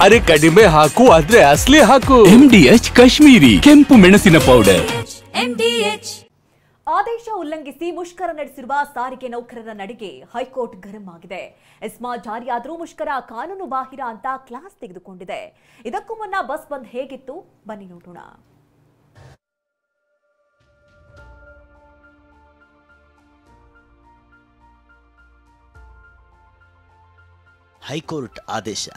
ಅರೆ ಕಡಿಮೆ ಹಾಕು ಆದ್ರೆ ಅಸಲಿ ಹಾಕು. MDH ಕಾಶ್ಮೀರಿ ಕೆಂಪು ಮೆಣಸಿನ ಪೌಡರ್. MDH. ಆದೇಶ ಉಲ್ಲಂಘಿಸಿ ಮುಷ್ಕರ ನಡೆಸಿರುವ ಸಾರಿಗೆ ನೌಕರರ ನಡೆಗೆ ಹೈಕೋರ್ಟ್ ಗರಂ ಆಗಿದೆ. ಎಸ್ಮಾ ಜಾರಿಯಾದರೂ ಮುಷ್ಕರ ಕಾನೂನು ಬಾಹಿರ ಅಂತ ಕ್ಲಾಸ್ ತೆಗೆದುಕೊಂಡಿದೆ. ಇದಕ್ಕೂ ಮುನ್ನ ಬಸ್ ಬಂದ್ ಹೇಗಿತ್ತು ಬನ್ನಿ ನೋಡೋಣ. ಹೈಕೋರ್ಟ್ ಆದೇಶ.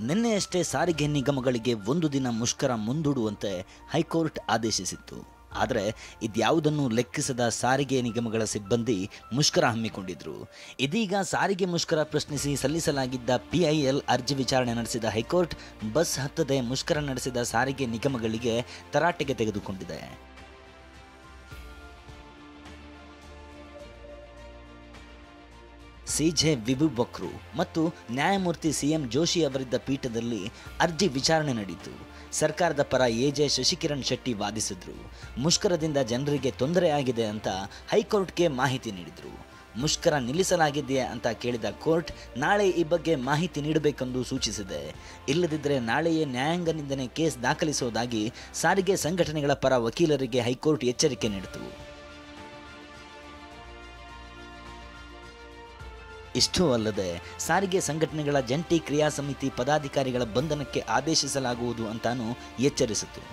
ನಿನ್ನೆಯಷ್ಟೇ ಸಾರಿಗೆ ನಿಗಮಗಳಿಗೆ ಒಂದು ದಿನ ಮುಷ್ಕರ ಮುಂದೂಡುವಂತೆ ಹೈಕೋರ್ಟ್ ಆದೇಶಿಸಿತ್ತು. ಆದರೆ ಇದ್ಯಾವುದನ್ನು ಲೆಕ್ಕಿಸದ ಸಾರಿಗೆ ನಿಗಮಗಳ ಸಿಬ್ಬಂದಿ ಮುಷ್ಕರ ಹಮ್ಮಿಕೊಂಡಿದ್ರು. ಇದೀಗ ಸಾರಿಗೆ ಮುಷ್ಕರ ಪ್ರಶ್ನಿಸಿ ಸಲ್ಲಿಸಲಾಗಿದ್ದ PIL ಅರ್ಜಿ ವಿಚಾರಣೆ ನಡೆಸಿದ ಹೈಕೋರ್ಟ್ ಬಸ್ ಹತ್ತದೆ ಮುಷ್ಕರ ನಡೆಸಿದ ಸಾರಿಗೆ ನಿಗಮಗಳಿಗೆ ತರಾಟೆಗೆ ತೆಗೆದುಕೊಂಡಿದೆ. CJ ವಿಭು ಬಕ್ರು ಮತ್ತು ನ್ಯಾಯಮೂರ್ತಿ CM ಜೋಶಿ ಅವರಿದ್ದ ಪೀಠದಲ್ಲಿ ಅರ್ಜಿ ವಿಚಾರಣೆ ನಡೆಯಿತು. ಸರ್ಕಾರದ ಪರ AJ ಶಶಿಕಿರಣ್ ಶೆಟ್ಟಿ ವಾದಿಸಿದ್ರು. ಮುಷ್ಕರದಿಂದ ಜನರಿಗೆ ತೊಂದರೆಯಾಗಿದೆ ಅಂತ ಹೈಕೋರ್ಟ್ಗೆ ಮಾಹಿತಿ ನೀಡಿದರು. ಮುಷ್ಕರ ನಿಲ್ಲಿಸಲಾಗಿದೆಯೇ ಅಂತ ಕೇಳಿದ ಕೋರ್ಟ್ ನಾಳೆ ಈ ಬಗ್ಗೆ ಮಾಹಿತಿ ನೀಡಬೇಕೆಂದು ಸೂಚಿಸಿದೆ. ಇಲ್ಲದಿದ್ದರೆ ನಾಳೆಯೇ ನ್ಯಾಯಾಂಗ ನಿಂದನೆ ಕೇಸ್ ದಾಖಲಿಸುವುದಾಗಿ ಸಾರಿಗೆ ಸಂಘಟನೆಗಳ ಪರ ವಕೀಲರಿಗೆ ಹೈಕೋರ್ಟ್ ಎಚ್ಚರಿಕೆ ನೀಡಿತು. ಇಷ್ಟೂ ಅಲ್ಲದೆ ಸಾರಿಗೆ ಸಂಘಟನೆಗಳ ಜಂಟಿ ಕ್ರಿಯಾ ಸಮಿತಿ ಪದಾಧಿಕಾರಿಗಳ ಬಂಧನಕ್ಕೆ ಆದೇಶಿಸಲಾಗುವುದು ಅಂತಾನೂ ಎಚ್ಚರಿಸಿತು.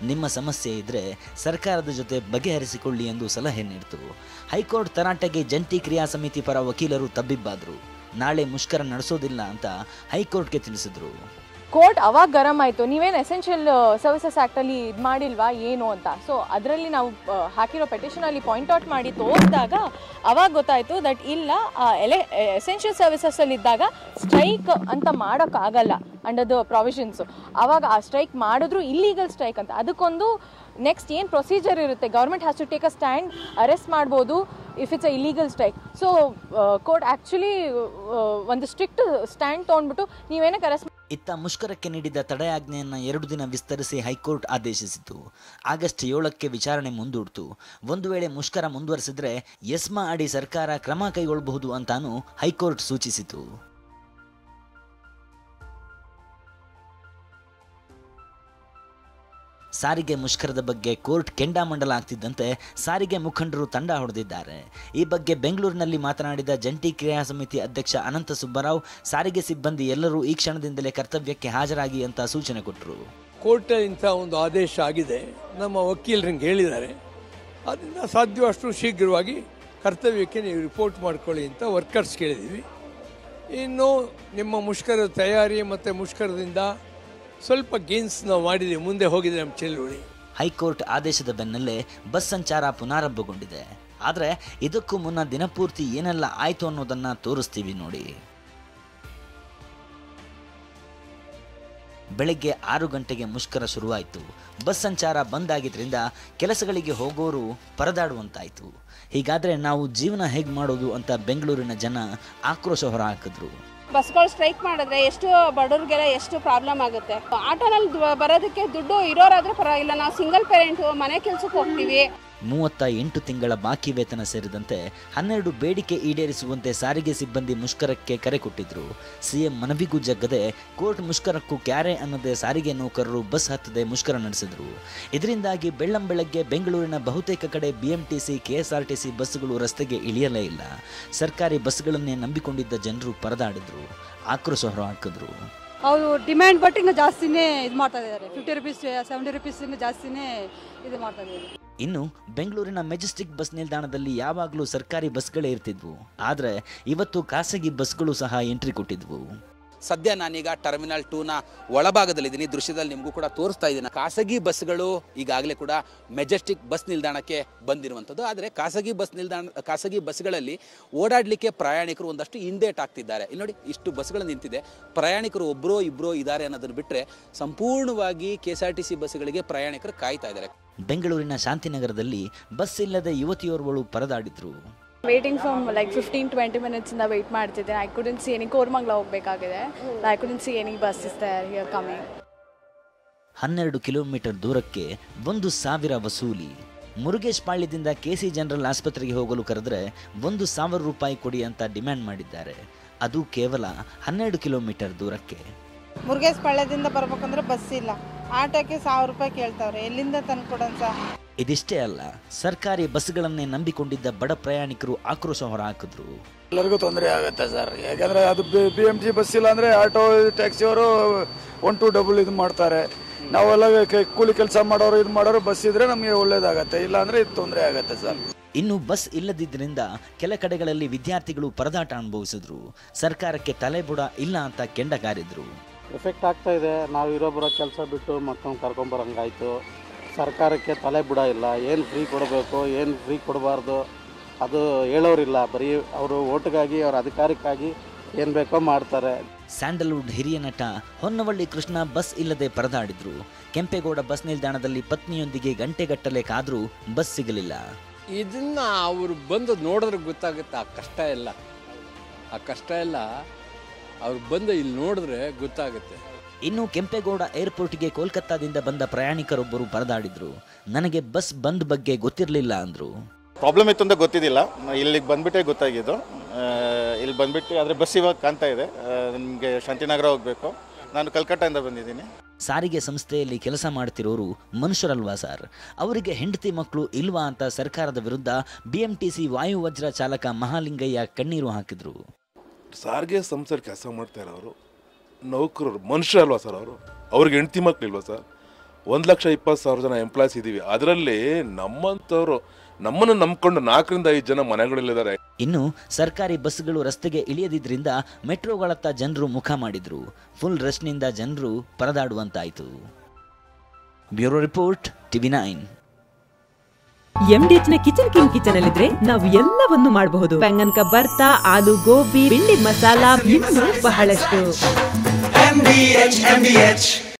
ನಿಮ್ಮ ಸಮಸ್ಯೆ ಇದ್ದರೆ ಸರ್ಕಾರದ ಜೊತೆ ಬಗೆಹರಿಸಿಕೊಳ್ಳಿ ಎಂದು ಸಲಹೆ ನೀಡಿತು. ಹೈಕೋರ್ಟ್ ತರಾಟೆಗೆ ಜಂಟಿ ಕ್ರಿಯಾ ಸಮಿತಿ ಪರ ವಕೀಲರು ತಬ್ಬಿಬ್ಬಾದರು. ನಾಳೆ ಮುಷ್ಕರ ನಡೆಸೋದಿಲ್ಲ ಅಂತ ಹೈಕೋರ್ಟ್ಗೆ ತಿಳಿಸಿದರು. ಕೋರ್ಟ್ ಅವಾಗ ಗರಂ ಆಯಿತು, ನೀವೇನು ಎಸೆನ್ಷಿಯಲ್ ಸರ್ವಿಸಸ್ ಆ್ಯಕ್ಟಲ್ಲಿ ಇದು ಮಾಡಿಲ್ವಾ ಏನು ಅಂತ. ಸೊ ಅದರಲ್ಲಿ ನಾವು ಹಾಕಿರೋ ಪೆಟಿಷನಲ್ಲಿ ಪಾಯಿಂಟ್ ಔಟ್ ಮಾಡಿ ತೋರಿಸಿದಾಗ ಅವಾಗ ಗೊತ್ತಾಯಿತು ದಟ್ ಇಲ್ಲ, ಎಸೆನ್ಷಿಯಲ್ ಸರ್ವಿಸಸ್ಸಲ್ಲಿ ಇದ್ದಾಗ ಸ್ಟ್ರೈಕ್ ಅಂತ ಮಾಡೋಕ್ಕಾಗಲ್ಲ ಅಂಡರ್ ದ ಪ್ರಾವಿಷನ್ಸು. ಆವಾಗ ಆ ಸ್ಟ್ರೈಕ್ ಮಾಡಿದ್ರು ಇಲ್ಲೀಗಲ್ ಸ್ಟ್ರೈಕ್ ಅಂತ. ಅದಕ್ಕೊಂದು ನೆಕ್ಸ್ಟ್ ಏನು ಪ್ರೊಸೀಜರ್ ಇರುತ್ತೆ, government has to take a stand, arrest ಮಾಡ್ಬೋದು if it's a illegal strike. So court actually ಒಂದು ಸ್ಟ್ರಿಕ್ಟ್ ಸ್ಟ್ಯಾಂಡ್ ತೊಗೊಂಡ್ಬಿಟ್ಟು ನೀವೇನಕ್ಕೆ ಅರೆಸ್ಟ್. ಇತ್ತ ಮುಷ್ಕರಕ್ಕೆ ನೀಡಿದ ತಡೆಯಾಜ್ಞೆಯನ್ನು 2 ದಿನ ವಿಸ್ತರಿಸಿ ಹೈಕೋರ್ಟ್ ಆದೇಶಿಸಿತು. ಆಗಸ್ಟ್ 7ಕ್ಕೆ ವಿಚಾರಣೆ ಮುಂದೂಡಿತು. ಒಂದು ವೇಳೆ ಮುಷ್ಕರ ಮುಂದುವರೆಸಿದ್ರೆ ಎಸ್ಮಾ ಅಡಿ ಸರ್ಕಾರ ಕ್ರಮ ಕೈಗೊಳ್ಳಬಹುದು ಅಂತಾನೂ ಹೈಕೋರ್ಟ್ ಸೂಚಿಸಿತು. ಸಾರಿಗೆ ಮುಷ್ಕರದ ಬಗ್ಗೆ ಕೋರ್ಟ್ ಕೆಂಡಾಮಂಡಲ ಆಗ್ತಿದ್ದಂತೆ ಸಾರಿಗೆ ಮುಖಂಡರು ತಂಡ ಹೊಡೆದಿದ್ದಾರೆ. ಈ ಬಗ್ಗೆ ಬೆಂಗಳೂರಿನಲ್ಲಿ ಮಾತನಾಡಿದ ಜಂಟಿ ಕ್ರಿಯಾ ಸಮಿತಿ ಅಧ್ಯಕ್ಷ ಅನಂತ ಸುಬ್ಬರಾವ್, ಸಾರಿಗೆ ಸಿಬ್ಬಂದಿ ಎಲ್ಲರೂ ಈ ಕ್ಷಣದಿಂದಲೇ ಕರ್ತವ್ಯಕ್ಕೆ ಹಾಜರಾಗಿ ಅಂತ ಸೂಚನೆ ಕೊಟ್ಟರು. ಕೋರ್ಟ್ ಇಂಥ ಒಂದು ಆದೇಶ ಆಗಿದೆ, ನಮ್ಮ ವಕೀಲರಿಗೆ ಹೇಳಿದ್ದಾರೆ, ಅದರಿಂದ ಸಾಧ್ಯವಷ್ಟು ಶೀಘ್ರವಾಗಿ ಕರ್ತವ್ಯಕ್ಕೆ ನೀವು ರಿಪೋರ್ಟ್ ಮಾಡ್ಕೊಳ್ಳಿ ಅಂತ ವರ್ಕರ್ಸ್ ಕೇಳಿದ್ದೀವಿ. ಇನ್ನು ನಿಮ್ಮ ಮುಷ್ಕರದ ತಯಾರಿ ಮತ್ತು ಮುಷ್ಕರದಿಂದ ಸ್ವಲ್ಪ ಗೇನ್ಸ್ ನಾವು ಮಾಡಿದ್ದೀವಿ, ಮುಂದೆ ಹೋಗಿದೆ ನಮ್ಮ ಚಳುವಳಿ. ಹೈಕೋರ್ಟ್ ಆದೇಶದ ಬೆನ್ನಲ್ಲೇ ಬಸ್ ಸಂಚಾರ ಪುನರಾರಂಭಗೊಂಡಿದೆ. ಆದರೆ ಇದಕ್ಕೂ ಮುನ್ನ ದಿನಪೂರ್ತಿ ಏನೆಲ್ಲ ಆಯಿತು ಅನ್ನೋದನ್ನ ತೋರಿಸ್ತೀವಿ ನೋಡಿ. ಬೆಳಗ್ಗೆ 6 ಗಂಟೆಗೆ ಮುಷ್ಕರ ಶುರುವಾಯಿತು. ಬಸ್ ಸಂಚಾರ ಬಂದ್ ಆಗಿದ್ರಿಂದ ಕೆಲಸಗಳಿಗೆ ಹೋಗೋರು ಪರದಾಡುವಂತಾಯಿತು. ಹೀಗಾದರೆ ನಾವು ಜೀವನ ಹೇಗೆ ಮಾಡೋದು ಅಂತ ಬೆಂಗಳೂರಿನ ಜನ ಆಕ್ರೋಶ ಹೊರಹಾಕಿದ್ರು. ಬಸ್ಗಳು ಸ್ಟ್ರೈಕ್ ಮಾಡಿದ್ರೆ ಎಷ್ಟು ಬಡವ್ರಿಗೆಲ್ಲ ಎಷ್ಟು ಪ್ರಾಬ್ಲಮ್ ಆಗುತ್ತೆ. ಆಟೋನಲ್ಲಿ ಬರೋದಕ್ಕೆ ದುಡ್ಡು ಇರೋರಾದ್ರೆ ಪರವಾಗಿಲ್ಲ, ನಾವು ಸಿಂಗಲ್ ಪೇರೆಂಟು ಮನೆ ಕೆಲಸಕ್ಕೆ ಹೋಗ್ತೀವಿ. 38 ತಿಂಗಳ ಬಾಕಿ ವೇತನ ಸೇರಿದಂತೆ 12 ಬೇಡಿಕೆ ಈಡೇರಿಸುವಂತೆ ಸಾರಿಗೆ ಸಿಬ್ಬಂದಿ ಮುಷ್ಕರಕ್ಕೆ ಕರೆ ಕೊಟ್ಟಿದ್ರು. CM ಮನವಿಗೂ ಜಗ್ಗದೆ ಕೋರ್ಟ್ ಮುಷ್ಕರಕ್ಕೂ ಕ್ಯಾರೆ ಅನ್ನದೇ ಸಾರಿಗೆ ನೌಕರರು ಬಸ್ ಹತ್ತದೆ ಮುಷ್ಕರ ನಡೆಸಿದ್ರು. ಇದರಿಂದಾಗಿ ಬೆಳ್ಳಂಬೆಳಗ್ಗೆ ಬೆಂಗಳೂರಿನ ಬಹುತೇಕ ಕಡೆ BMTC, KSRTC ಬಸ್ಸುಗಳು ರಸ್ತೆಗೆ ಇಳಿಯಲೇ ಇಲ್ಲ. ಸರ್ಕಾರಿ ಬಸ್ಗಳನ್ನೇ ನಂಬಿಕೊಂಡಿದ್ದ ಜನರು ಪರದಾಡಿದ್ರು, ಆಕ್ರೋಶ ಹೊರಹಾಕಿದ್ರು. ಅವರು ಡಿಮ್ಯಾಂಡ್ ಬಟ್ ಇನ್ನು ಜಾಸ್ತಿನೇ ಇದು ಮಾಡ್ತಾ ಇದ್ದಾರೆ. 50 ರೂಪೀಸ್ 70 ರೂಪೀಸ್ ಜಾಸ್ತಿನೇ ಇದು ಮಾಡ್ತಾ ಇದ್ದಾರೆ. ಇನ್ನು ಬೆಂಗಳೂರಿನ ಮೆಜೆಸ್ಟಿಕ್ ಬಸ್ ನಿಲ್ದಾಣದಲ್ಲಿ ಯಾವಾಗಲೂ ಸರ್ಕಾರಿ ಬಸ್ಗಳೇ ಇರ್ತಿದ್ವು. ಆದರೆ ಇವತ್ತು ಖಾಸಗಿ ಬಸ್ಗಳು ಸಹ ಎಂಟ್ರಿ ಕೊಟ್ಟಿದ್ವು. ಸದ್ಯ ನಾನೀಗ ಟರ್ಮಿನಲ್ 2ನ ಒಳಭಾಗದಲ್ಲಿದ್ದೀನಿ. ದೃಶ್ಯದಲ್ಲಿ ನಿಮಗೂ ಕೂಡ ತೋರಿಸ್ತಾ ಇದ್ದೀನಿ. ಖಾಸಗಿ ಬಸ್ಗಳು ಈಗಾಗಲೇ ಕೂಡ ಮೆಜೆಸ್ಟಿಕ್ ಬಸ್ ನಿಲ್ದಾಣಕ್ಕೆ ಬಂದಿರುವಂಥದ್ದು. ಆದರೆ ಖಾಸಗಿ ಬಸ್ಗಳಲ್ಲಿ ಓಡಾಡಲಿಕ್ಕೆ ಪ್ರಯಾಣಿಕರು ಒಂದಷ್ಟು ಹಿಂದೇಟ್ ಆಗ್ತಿದ್ದಾರೆ. ಇಲ್ಲಿ ನೋಡಿ, ಇಷ್ಟು ಬಸ್ಗಳು ನಿಂತಿದೆ, ಪ್ರಯಾಣಿಕರು ಒಬ್ಬರೋ ಇಬ್ಬರೋ ಇದ್ದಾರೆ ಅನ್ನೋದನ್ನು ಬಿಟ್ಟರೆ ಸಂಪೂರ್ಣವಾಗಿ KSRTC ಬಸ್ಗಳಿಗೆ ಪ್ರಯಾಣಿಕರು ಕಾಯ್ತಾ ಇದ್ದಾರೆ. ಬೆಂಗಳೂರಿನ ಶಾಂತಿನಗರದಲ್ಲಿ ಬಸ್ ಇಲ್ಲದೆ ಯುವತಿಯೋರ್ವಳು ಪರದಾಡಿದ್ರು. ವೇಟಿಂಗ್ ಫ್ರಮ್ ಲೈಕ್ 15-20 minutes ಇಂದ ವೇಟ್ ಮಾಡ್ತಿದ್ದೆ. I couldn't see any. Koramangala ಹೋಗಬೇಕಾಗಿದೆ. I couldn't see any bus is there here coming. 12 kilometre ದೂರಕ್ಕೆ 1,000 ವಸೂಲಿ. ಮುರುಗೇಶ್ ಪಾಳ್ಯದಿಂದ KC ಜನರಲ್ ಆಸ್ಪತ್ರೆಗೆ ಹೋಗಲು ಕರೆದ್ರೆ 1,000 ರೂಪಾಯಿ ಕೊಡಿ ಅಂತ ಡಿಮ್ಯಾಂಡ್ ಮಾಡಿದ್ದಾರೆ. ಅದು ಕೇವಲ 12 ಕಿಲೋಮೀಟರ್ ದೂರಕ್ಕೆ. ಮುರುಗೇಶಪಾಳ್ಯದಿಂದ ಬರ್ಬೇಕಂದ್ರೆ ಬಸ್ ಇಲ್ಲ, ಆಟೋಕ್ಕೆ 1000 ರೂಪಾಯಿ ಕೇಳ್ತಾವ್ರೆ, ಎಲ್ಲಿಂದ ತಂದು ಕೊಡೋಣ ಸರ್? ಇದಿಷ್ಟೇ ಅಲ್ಲ, ಸರ್ಕಾರಿ ಬಸ್ಗಳನ್ನೇ ನಂಬಿಕೊಂಡಿದ್ದ ಬಡ ಪ್ರಯಾಣಿಕರು ಆಕ್ರೋಶ ಹೊರಹಾಕಿದ್ರು. ಎಲ್ಲರಿಗೂ ತೊಂದರೆ ಆಗುತ್ತೆ ಸರ್, ಯಾಕಂದ್ರೆ ಅದು BMT ಬಸ್ ಇಲ್ಲ ಅಂದ್ರೆ ಆಟೋ ಟ್ಯಾಕ್ಸಿಯವರು 1-2 ಇದು ಮಾಡ್ತಾರೆ. ನಾವೆಲ್ಲ ಕೂಲಿ ಕೆಲಸ ಮಾಡೋರು ಬಸ್ ಇದ್ರೆ ನಮಗೆ ಒಳ್ಳೇದಾಗತ್ತೆ, ಇಲ್ಲ ಅಂದ್ರೆ ಇದು ತೊಂದರೆ ಆಗತ್ತೆ ಸರ್. ಇನ್ನು ಬಸ್ ಇಲ್ಲದಿದ್ದರಿಂದ ಕೆಲ ಕಡೆಗಳಲ್ಲಿ ವಿದ್ಯಾರ್ಥಿಗಳು ಪರದಾಟ ಅನುಭವಿಸಿದ್ರು. ಸರ್ಕಾರಕ್ಕೆ ತಲೆಬುಡ ಇಲ್ಲ ಅಂತ ಕೆಂಡಕಾರಿದ್ರು. ಎಫೆಕ್ಟ್ ಆಗ್ತಾ ಇದೆ. ನಾವು ಇರೋಬ್ಬರ ಕೆಲಸ ಬಿಟ್ಟು ಮಕ್ಕಳನ್ನ ಕರ್ಕೊಂಬರಂಗಾಯ್ತು. ಸರ್ಕಾರಕ್ಕೆ ತಲೆ ಬುಡ ಇಲ್ಲ, ಏನು ಫ್ರೀ ಕೊಡಬೇಕು ಏನು ಫ್ರೀ ಕೊಡಬಾರ್ದು ಅದು ಹೇಳೋರಿಲ್ಲ. ಬರೀ ಅವರು ಓಟ್ಗಾಗಿ ಅವ್ರ ಅಧಿಕಾರಕ್ಕಾಗಿ ಏನು ಬೇಕೋ ಮಾಡ್ತಾರೆ. ಸ್ಯಾಂಡಲ್ವುಡ್ ಹಿರಿಯ ನಟ ಹೊನ್ನವಳ್ಳಿ ಕೃಷ್ಣ ಬಸ್ ಇಲ್ಲದೆ ಪರದಾಡಿದ್ರು. ಕೆಂಪೇಗೌಡ ಬಸ್ ನಿಲ್ದಾಣದಲ್ಲಿ ಪತ್ನಿಯೊಂದಿಗೆ ಗಂಟೆಗಟ್ಟಲೆ ಕಾದ್ರೂ ಬಸ್ ಸಿಗಲಿಲ್ಲ. ಇದನ್ನ ಅವರು ಬಂದು ನೋಡಿದ್ರೆ ಗೊತ್ತಾಗುತ್ತೆ ಆ ಕಷ್ಟ ಎಲ್ಲ ಅವ್ರು ಬಂದು ಇಲ್ಲಿ ನೋಡಿದ್ರೆ ಗೊತ್ತಾಗುತ್ತೆ. ಇನ್ನು ಕೆಂಪೇಗೌಡ ಏರ್ಪೋರ್ಟ್ಗೆ ಕೋಲ್ಕತ್ತಾದಿಂದ ಬಂದ ಪ್ರಯಾಣಿಕರೊಬ್ಬರು ಪರದಾಡಿದ್ರು. ನನಗೆ ಬಸ್ ಬಂದ್ ಬಗ್ಗೆ ಗೊತ್ತಿರಲಿಲ್ಲ ಅಂದ್ರು. ಪ್ರಾಬ್ಲಮ್ ಇತ್ತು ಅಂತ ಗೊತ್ತಿದ್ದಿಲ್ಲ, ಇಲ್ಲಿಗೆ ಬಂದ್ಬಿಟ್ಟೆ ಗೊತ್ತಾಗಿದ್ದು. ಇಲ್ಲಿ ಬಂದ್ಬಿಟ್ಟು ಆದರೆ ಬಸ್ ಇವಾಗ ಕಾಣ್ತಾ ಇದೆ. ನಿಮಗೆ ಶಾಂತಿನಗರ ಹೋಗಬೇಕು. ನಾನು ಕಲ್ಕಟ್ಟಾಯಿಂದ ಬಂದಿದ್ದೀನಿ. ಸಾರಿಗೆ ಸಂಸ್ಥೆಯಲ್ಲಿ ಕೆಲಸ ಮಾಡ್ತಿರೋರು ಮನುಷ್ಯರಲ್ವಾ ಸರ್? ಅವರಿಗೆ ಹೆಂಡತಿ ಮಕ್ಕಳು ಇಲ್ವಾ ಅಂತ ಸರ್ಕಾರದ ವಿರುದ್ಧ BMTC ವಾಯುವಜ್ರ ಚಾಲಕ ಮಹಾಲಿಂಗಯ್ಯ ಕಣ್ಣೀರು ಹಾಕಿದ್ರು. ಸಾರಿಗೆ ಸಂಸ್ಥೆಯಲ್ಲಿ ಕೆಲಸ ಮಾಡ್ತಾ ಇರೋರು ನೌಕರರು ಮನುಷ್ಯರಲ್ವಾ ಸರ್? ಅವ್ರಿಗೆ ಹೆಂಡತಿ ಮಕ್ಕಳು ಇಲ್ವಾ ಸರ್? 1,20,000 ಜನ ಎಂಪ್ಲಾಯ್ಸ್ ಇದ್ದೀವಿ. ಅದರಲ್ಲಿ ನಮ್ಮಂಥವ್ರು ನಮ್ಮನ್ನು ನಂಬ್ಕೊಂಡು 4-5 ಜನ ಮನೆಗಳಿದ್ದಾರೆ. ಇನ್ನು ಸರ್ಕಾರಿ ಬಸ್ಗಳು ರಸ್ತೆಗೆ ಇಳಿಯದಿದ್ರಿಂದ ಮೆಟ್ರೋಗಳತ್ತ ಜನರು ಮುಖ ಮಾಡಿದ್ರು. ಫುಲ್ ರಶ್ನಿಂದ ಜನರು ಪರದಾಡುವಂತಾಯಿತು. Bureau report, TV9. MDH ನ ಕಿಚನ್ ಅಲ್ಲಿದ್ರೆ ನಾವು ಎಲ್ಲವನ್ನು ಮಾಡಬಹುದು. ಬೆಂಗನ್ಕ ಬರ್ತಾ, ಆಲೂ ಗೋಬಿ, ಭಿಂಡಿ ಮಸಾಲಾ, ಇನ್ನೂ ಬಹಳಷ್ಟು. MDH